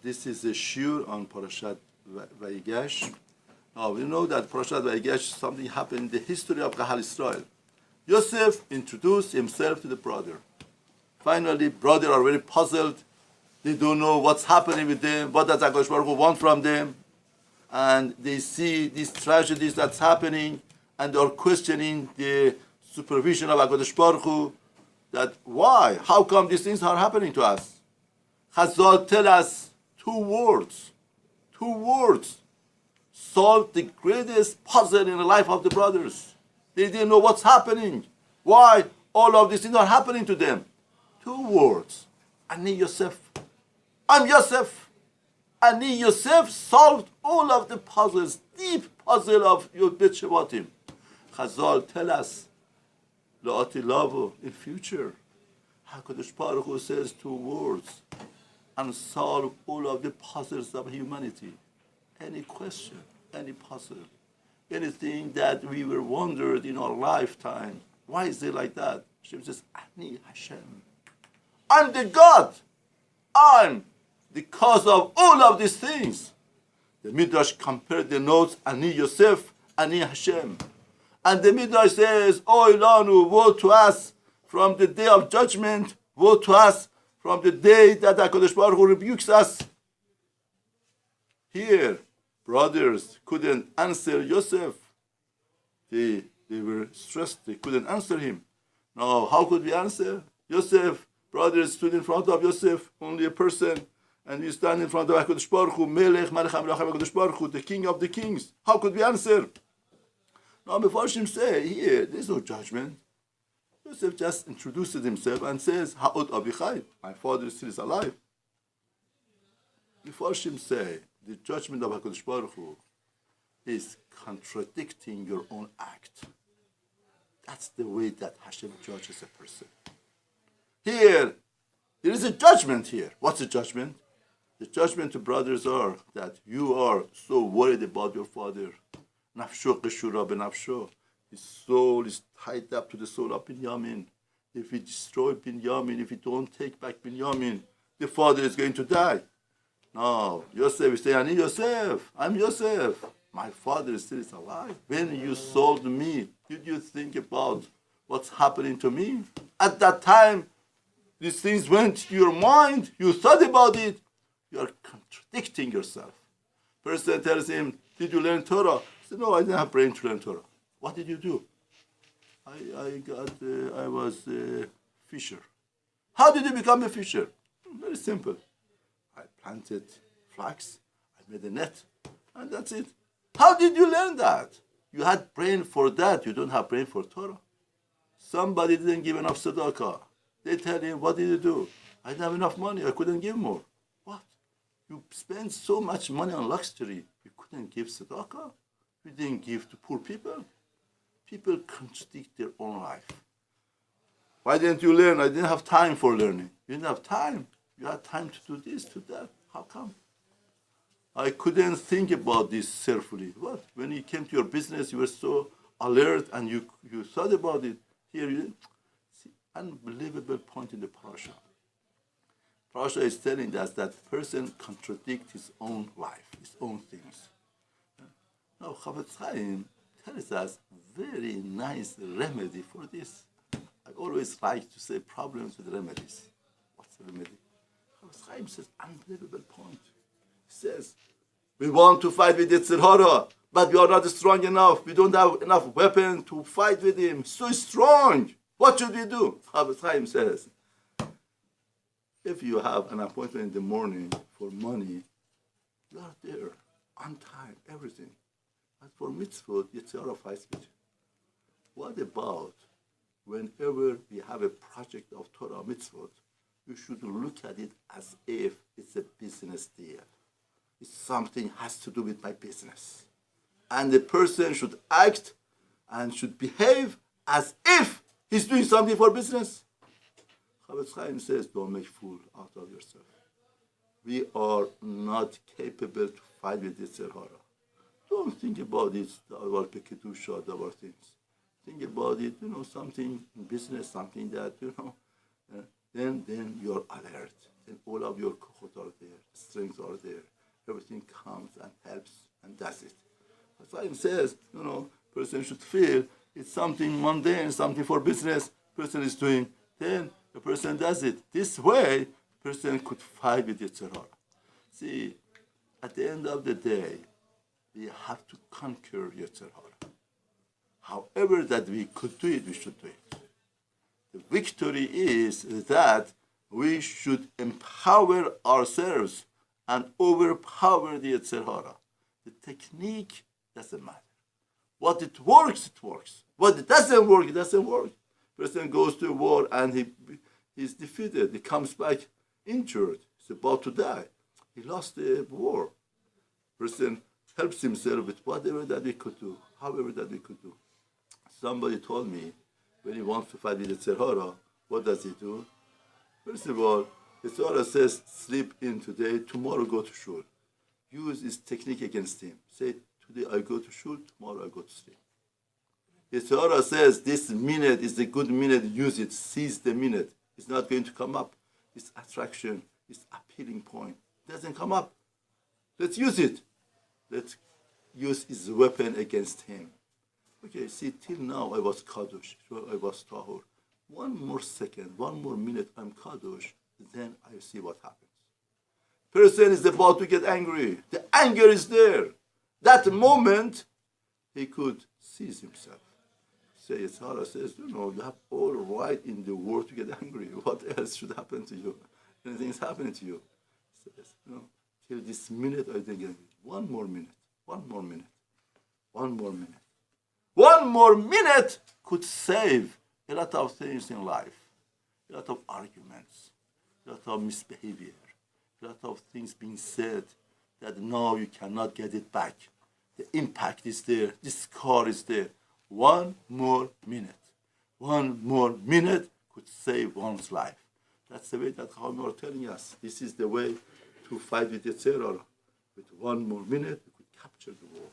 This is a shiur on Parashat Vayigash. Now we know that Parashat Vayigash, something happened in the history of Kahal Israel. Yosef introduced himself to the brother. Finally, brothers are very puzzled. They don't know what's happening with them, what does HaKadosh Baruch Hu want from them. And they see these tragedies that's happening, and they're questioning the supervision of HaKadosh Baruch Hu, that why? How come these things are happening to us? Chazal tell us two words solved the greatest puzzle in the life of the brothers. They didn't know what's happening. Why all of these things are happening to them? Two words. Ani Yosef. I'm Yosef. Ani Yosef solved all of the puzzles, deep puzzle of Yod Bet Shevatim. Chazal tell us, La'ati Lavo, in future, HaKadosh Baruch Hu says two words and solve all of the puzzles of humanity. Any question, any puzzle, anything that we were wondered in our lifetime. Why is it like that? Hashem says, Ani Hashem. I'm the God. I'm the cause of all of these things. The Midrash compared the notes, Ani Yosef, Ani Hashem. And the Midrash says, Oy lanu, woe to us from the day of judgment, woe to us from the day that HaKadosh Baruch Hu rebukes us. Here, brothers couldn't answer Yosef. They were stressed, they couldn't answer him. Now, how could we answer? Yosef, brothers stood in front of Yosef, only a person, and we stand in front of HaKadosh Baruch Hu, Melech, Malech HaMelachim, HaKadosh Baruch Hu, the King of the Kings. How could we answer? Now, before Hashem say, here, there's no judgment. Yosef just introduces himself and says, Ha'od Avichai, my father still is alive. Before Hashem say, the judgment of HaKadosh Baruch Hu is contradicting your own act. That's the way that Hashem judges a person. Here, there is a judgment here. What's the judgment? The judgment to brothers are that you are so worried about your father. Nafsho qeshura benafsho. His soul is tied up to the soul of Binyamin. If we destroy Binyamin, if we don't take back Binyamin, the father is going to die. No, Yosef is saying, Ani Yosef, I'm Yosef. My father still is alive. When you sold me, did you think about what's happening to me? At that time, these things went to your mind. You thought about it. You are contradicting yourself. Person tells him, did you learn Torah? He said, no, I didn't have brain to learn Torah. What did you do? I was a fisher. How did you become a fisher? Very simple. I planted flax, I made a net, and that's it. How did you learn that? You had brain for that. You don't have brain for Torah. Somebody didn't give enough tzedakah. They tell him, what did you do? I didn't have enough money. I couldn't give more. What? You spend so much money on luxury. You couldn't give tzedakah? You didn't give to poor people? People contradict their own life. Why didn't you learn? I didn't have time for learning. You didn't have time. You had time to do this, to that. How come? I couldn't think about this carefully. What? When you came to your business, you were so alert and you thought about it. Here you didn't. See, unbelievable point in the Parashat. Parashat is telling us that person contradicts his own life, his own things. Now, Chafetz Chaim tells us very nice remedy for this. I always like to say problems with remedies. What's the remedy? Chafetz Chaim says, unbelievable point. He says, we want to fight with Yetzer Hara, but we are not strong enough. We don't have enough weapon to fight with him. So strong. What should we do? Chafetz Chaim says, if you have an appointment in the morning for money, you are there, on time, everything. But for mitzvot, Yetzer Hara fights with you. What about whenever we have a project of Torah mitzvot, you should look at it as if it's a business deal. It's something has to do with my business. And the person should act and should behave as if he's doing something for business. Chafetz Chaim says, don't make fool out of yourself. We are not capable to fight with Yetzer Hara. Don't think about it, our Kedusha, our things. Think about it, something in business, something that, then you're alert. Then all of your kochot are there. strengths are there. Everything comes and helps and does it. But science says, person should feel it's something mundane, something for business, person is doing, then the person does it. This way, person could fight with Yetzer Hara. See, at the end of the day, we have to conquer Yetzer Hara. However that we could do it, we should do it. The victory is that we should empower ourselves and overpower the Yetzer Hara. The technique doesn't matter. What it works, it works. What it doesn't work, it doesn't work. Person goes to war and he's defeated. He comes back injured. He's about to die. He lost the war. Person helps himself with whatever that we could do, however that we could do. Somebody told me, when he wants to fight with Yetzer Hara, what does he do? First of all, Yetzer Hara says, sleep in today, tomorrow go to shul. Use his technique against him. Say, today I go to shul, tomorrow I go to sleep. Yetzer Hara says, this minute is a good minute, use it, seize the minute. It's not going to come up. This attraction, this appealing point doesn't come up. Let's use it. Let's use his weapon against him. Okay, see, till now I was kadosh, I was tahor. One more second, one more minute, I'm kadosh, then I see what happens. Person is about to get angry. The anger is there. That moment, he could seize himself. Say, Sarah says, you have all right in the world to get angry. What else should happen to you? Anything's happening to you. He says, till this minute I didn't get angry. One more minute, one more minute, one more minute. One more minute could save a lot of things in life, a lot of arguments, a lot of misbehavior, a lot of things being said that now you cannot get it back. The impact is there, the scar is there. One more minute could save one's life. That's the way that Chachamim are telling us. This is the way to fight with Yetzer Hara. With one more minute, we could capture the war.